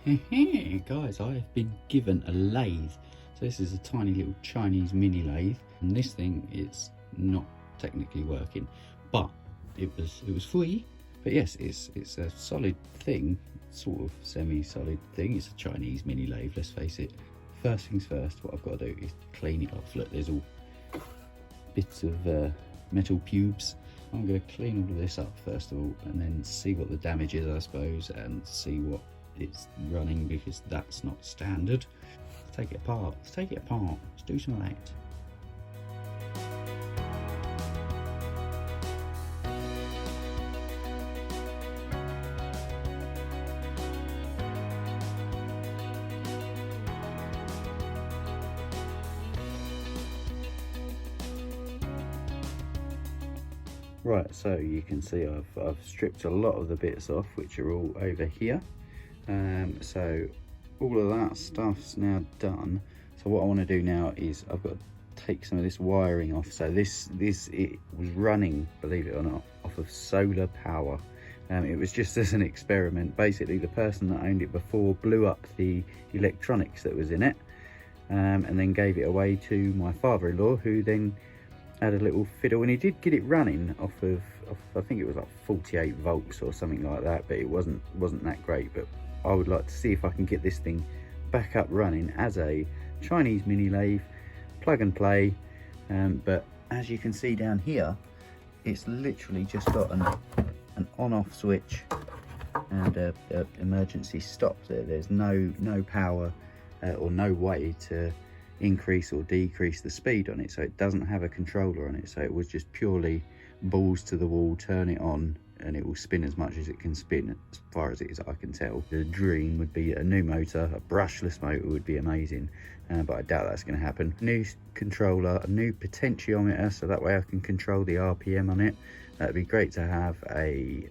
Guys, I have been given a lathe. So this is a tiny little Chinese mini lathe, and this thing is not technically working, but it was free. But yes, it's a solid thing, sort of semi-solid thing. It's a Chinese mini lathe, let's face it. First things first, what I've got to do is clean it off. Look, there's all bits of metal pubes. I'm going to clean all of this up first of all, and then see what the damage is, I suppose, and see what it's running, because that's not standard. Let's take it apart. Let's do some of that. Right, so you can see I've stripped a lot of the bits off, which are all over here. So all of that stuff's now done. So what I want to do now is I've got to take some of this wiring off. So this it was running, believe it or not, off of solar power. It was just as an experiment. Basically, the person that owned it before blew up the electronics that was in it, and then gave it away to my father-in-law, who then had a little fiddle, and he did get it running off of I think it was like 48 volts or something like that, but it wasn't that great. But I would like to see if I can get this thing back up running as a Chinese mini lathe, plug and play. But as you can see down here, it's literally just got an on-off switch and a emergency stop there. There's no power or no way to increase or decrease the speed on it, so it doesn't have a controller on it. So it was just purely balls to the wall, turn it on, and it will spin as much as it can spin, as far as it is I can tell. The dream would be a new motor, a brushless motor would be amazing, but I doubt that's going to happen. New controller, a new potentiometer, so that way I can control the RPM on it. That'd be great to have a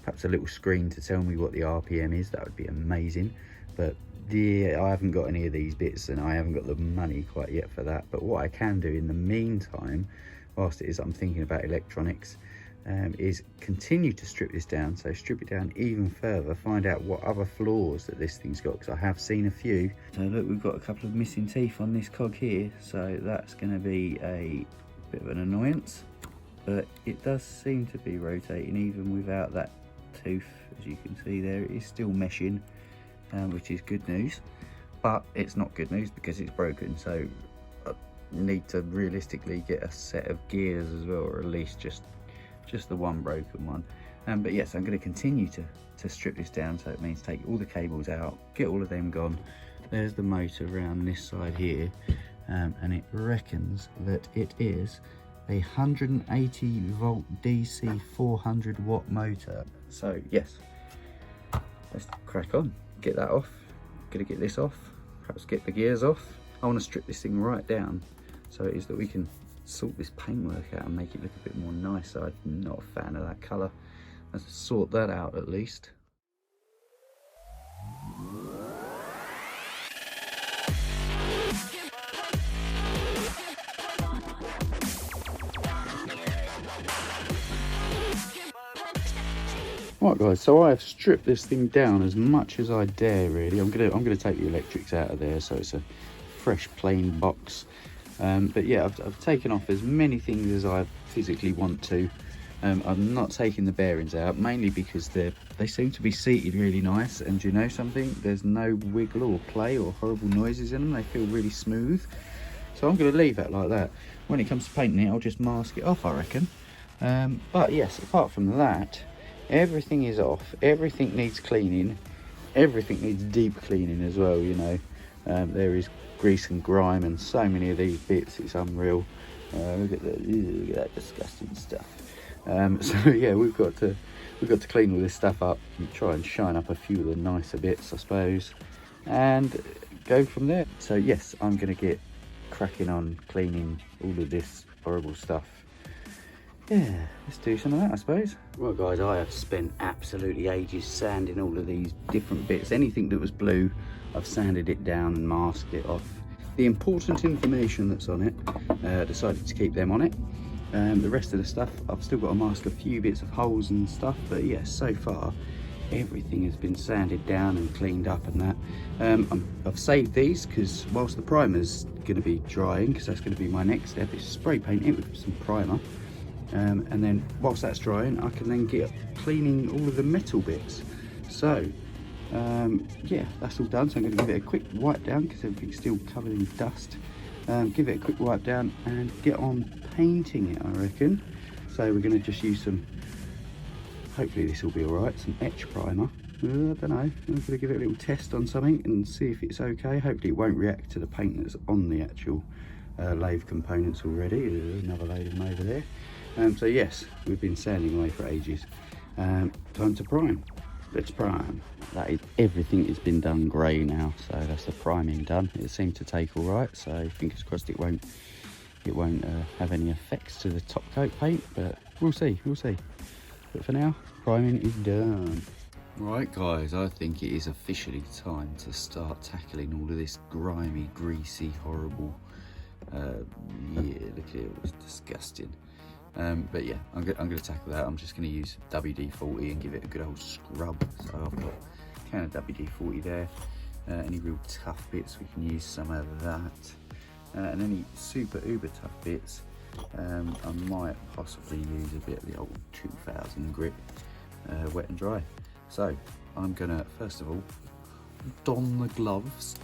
perhaps a little screen to tell me what the RPM is. That would be amazing. But yeah, I haven't got any of these bits, and I haven't got the money quite yet for that. But what I can do in the meantime, whilst it is I'm thinking about electronics, is continue to strip this down. So strip it down even further, find out what other flaws that this thing's got, because I have seen a few. So look, we've got a couple of missing teeth on this cog here, so that's going to be a bit of an annoyance. But it does seem to be rotating even without that tooth. As you can see there, it is still meshing, which is good news. But it's not good news because it's broken, so I need to realistically get a set of gears as well, or at least just the one broken one. But yes, I'm going to continue to strip this down, so it means take all the cables out, get all of them gone. There's the motor around this side here, and it reckons that it is a 180 volt DC 400 watt motor. So yes, let's crack on, get that off. Gonna get this off, perhaps get the gears off. I want to strip this thing right down so it is that we can sort this paintwork out and make it look a bit more nice. I'm not a fan of that colour. Let's sort that out at least. Right guys, so I have stripped this thing down as much as I dare really. I'm gonna take the electrics out of there, so it's a fresh plain box. But yeah, I've taken off as many things as I physically want to. I'm not taking the bearings out, mainly because they seem to be seated really nice, and you know something, there's no wiggle or play or horrible noises in them. They feel really smooth, so I'm going to leave that like that. When it comes to painting it, I'll just mask it off, I reckon. But yes, apart from that, everything is off. Everything needs cleaning. Everything needs deep cleaning as well, you know. There is grease and grime and so many of these bits, it's unreal. Look at that disgusting stuff. So yeah, we've got to clean all this stuff up and try and shine up a few of the nicer bits, I suppose, and go from there. So yes, I'm going to get cracking on cleaning all of this horrible stuff. Yeah, let's do some of that, I suppose. Well guys, I have spent absolutely ages sanding all of these different bits. Anything that was blue, I've sanded it down and masked it off. The important information that's on it, decided to keep them on it. The rest of the stuff, I've still got to mask a few bits of holes and stuff, but yes, so far everything has been sanded down and cleaned up and that. I've saved these because whilst the primer's going to be drying, because that's going to be my next step, is spray paint it with some primer. And then whilst that's drying, I can then get cleaning all of the metal bits. So yeah, that's all done. So I'm going to give it a quick wipe down because everything's still covered in dust. Give it a quick wipe down and get on painting it, I reckon. So we're going to just use some, hopefully this will be all right, some etch primer. I don't know, I'm going to give it a little test on something and see if it's okay. Hopefully it won't react to the paint that's on the actual lathe components already. There's another load of them over there. So yes, we've been sanding away for ages. Time to prime. Let's prime. That is, everything has been done grey now, so that's the priming done. It seemed to take all right, so fingers crossed it won't have any effects to the top coat paint, but we'll see. But for now, priming is done. Right guys, I think it is officially time to start tackling all of this grimy, greasy, horrible, yeah, look at it, it was disgusting. But yeah, I'm going to tackle that. I'm just going to use WD-40 and give it a good old scrub. So I've got a can of WD-40 there. Any real tough bits, we can use some of that. And any super uber tough bits, I might possibly use a bit of the old 2000 grit wet and dry. So I'm going to, first of all, don the gloves.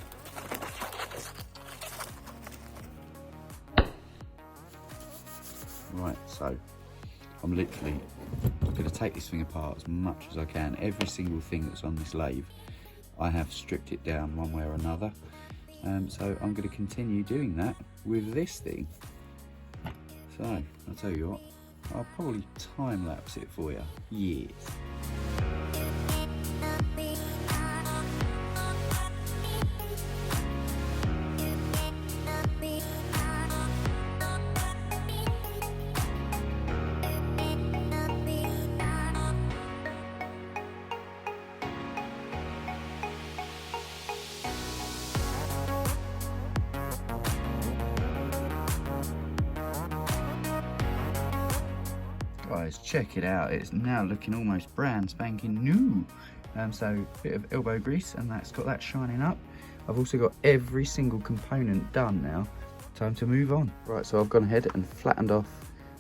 Right, so I'm literally going to take this thing apart as much as I can. Every single thing that's on this lathe, I have stripped it down one way or another. So I'm going to continue doing that with this thing. So I'll tell you what, I'll probably time lapse it for you. Yes. Guys, check it out, it's now looking almost brand spanking new. So a bit of elbow grease and that's got that shining up. I've also got every single component done now. Time to move on. Right, so I've gone ahead and flattened off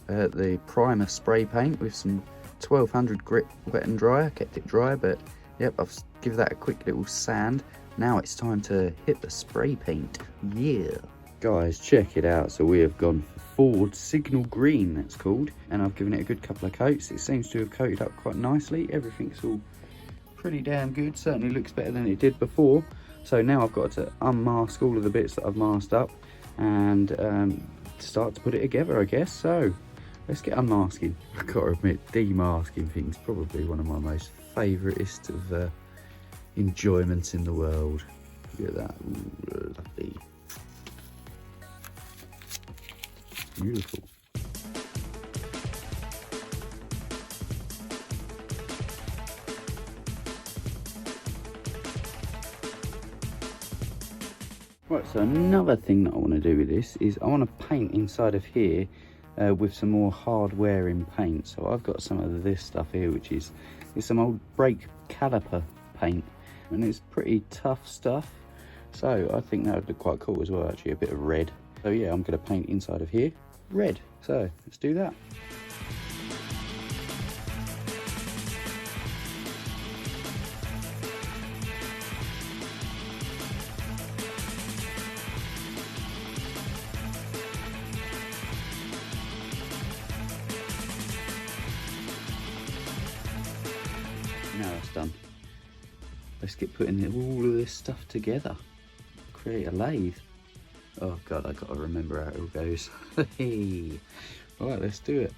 the primer spray paint with some 1200 grit wet and dry. I kept it dry, but yep, I've given that a quick little sand. Now it's time to hit the spray paint. Yeah. Guys, check it out. So we have gone for Ford Signal Green, that's called, and I've given it a good couple of coats. It seems to have coated up quite nicely. Everything's all pretty damn good. Certainly looks better than it did before. So now I've got to unmask all of the bits that I've masked up and start to put it together, I guess. So let's get unmasking. I've got to admit, demasking things probably one of my most favouriteest of enjoyments in the world. Look at that. Ooh, lovely. Beautiful. Right, so another thing that I want to do with this is I want to paint inside of here with some more hard wearing paint. So I've got some of this stuff here, which is some old brake caliper paint, and it's pretty tough stuff. So I think that would look quite cool as well, actually, a bit of red. So yeah, I'm going to paint inside of here red. So let's do that. Now that's done, let's get putting all of this stuff together, create a lathe. Oh god, I gotta remember how it all goes. Right, let's do it.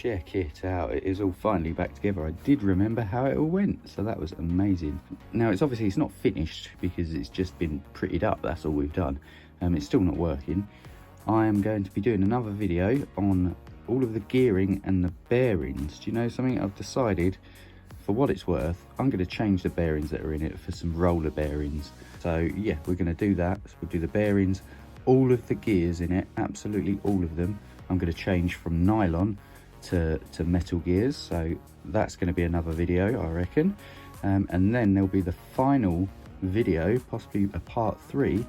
check it out, it is all finally back together. I did remember how it all went, so that was amazing. Now it's obviously it's not finished because it's just been prettied up, that's all we've done. It's still not working. I am going to be doing another video on all of the gearing and the bearings. Do you know something? I've decided, for what it's worth, I'm going to change the bearings that are in it for some roller bearings. So yeah, we're going to do that. So we'll do the bearings, all of the gears in it, absolutely all of them. I'm going to change from nylon to metal gears, so that's going to be another video, I reckon. And then there'll be the final video, possibly a part 3,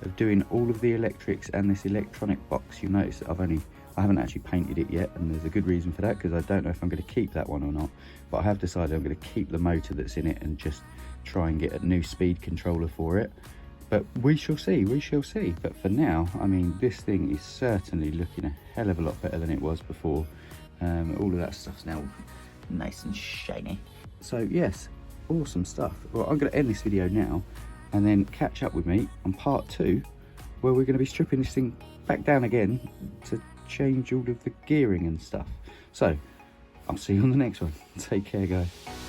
of doing all of the electrics and this electronic box. You'll notice that I haven't actually painted it yet, and there's a good reason for that, because I don't know if I'm going to keep that one or not. But I have decided I'm going to keep the motor that's in it and just try and get a new speed controller for it. But we shall see, we shall see. But for now, I mean, this thing is certainly looking a hell of a lot better than it was before. All of that stuff's now nice and shiny. So yes, awesome stuff. Well, I'm going to end this video now and then catch up with me on part 2, where we're going to be stripping this thing back down again to change all of the gearing and stuff. So I'll see you on the next one. Take care, guys.